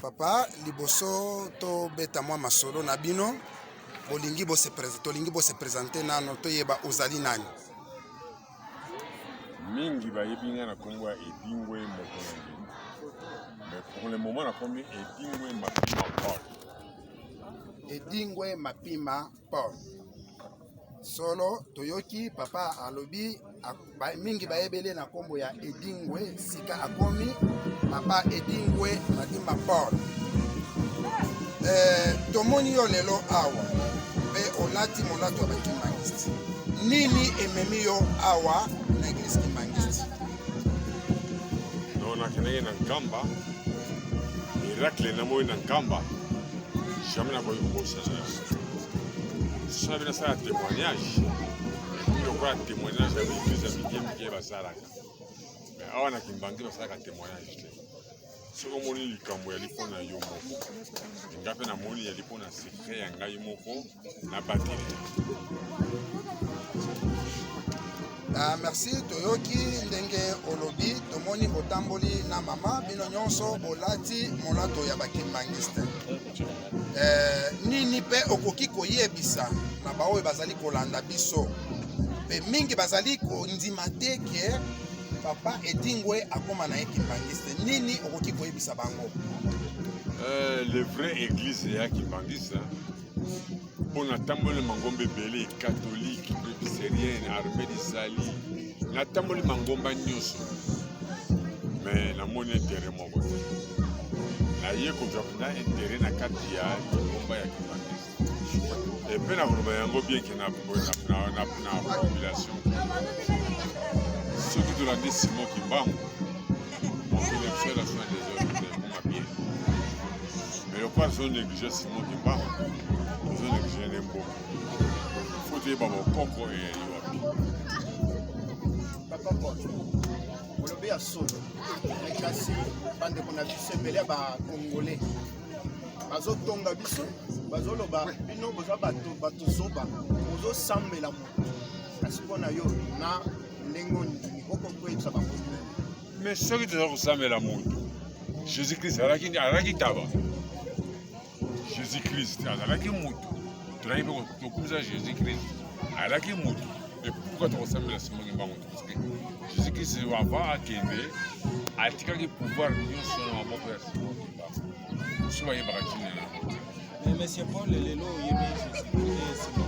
Papa, liboso to beta mwa masolo na bino, tolingi bo se présenter nano to yeba uzali nani. Mingi ba yebinga na Kongo ya Edingwe Mokonzi. Mais pour le moment na komi Edingwe Mapima Paul. Edingwe Mapima Paul. Solo toyoki papa alobi mingi ba yebele na kombo ya Edingwe sika akomi papa Edingwe Mapima Paul. Tomoni yo lelo awa pe olati molato ba Kimbangisti. Nini ememi yo awa na Eglise Kimbangisti? Non, na kenenge na Nkamba. Miracle na moyo na Nkamba. Jamais na koyi kubosa. Ça veut dire un témoignage. Il y a un témoignage de l'église qui est basala. Mais avant na Kimbangi basala témoignage. Ce que moni likambo ya lipona yo moko. Ngape na moni ya lipona secret ya ngai moko na batiri. Merci toyoki ndenge olobi tomoni botamboli na mama bino nyonso bolati molato ya bakimbangistes. Nini pe okoki koyebisa na baoyo bazali kolanda biso pe mingi bazali kondima te ke papa Edingwe akoma na Kimbangiste. Nini okoki koyebisa bango? Le vrai église ya Kimbangiste pour na tambole mangombe belé catholique presbytérienne armée d'Isali na tambole mangomba nyonso mais na moni intérêt moko na ye ko na intérêt na kati ya mangomba ya Kimbangiste et puis na koloba yango bien que na population ceux qui ont dit Simon Kimbangu mon élection la soin des autres pour bien mais le pas zone négligé Simon Kimbangu zone négligé n'importe faut dire baba koko et yopi papa Paul olobi ya solo ekasi bande kona biso ebele ba congolais bazotonga biso bazoloba bino boza bato zoba bozosambela moto kasi mpona yo na ndenge ondimi okokoyebisa bango. mais soki toza kosambela moto jésus christ alaki taba jésus christ azalaki moto tozalaki mpe tokumisa jésus christ alaki moto et pourquoi tokosambela Simon Kimbangu parce que jésus christ avant akende atikaki pouvoir nyonso na maboko ya Simon Kimbangu so bayebaka ntina na mais monsieur Paul lelo oyebi Simon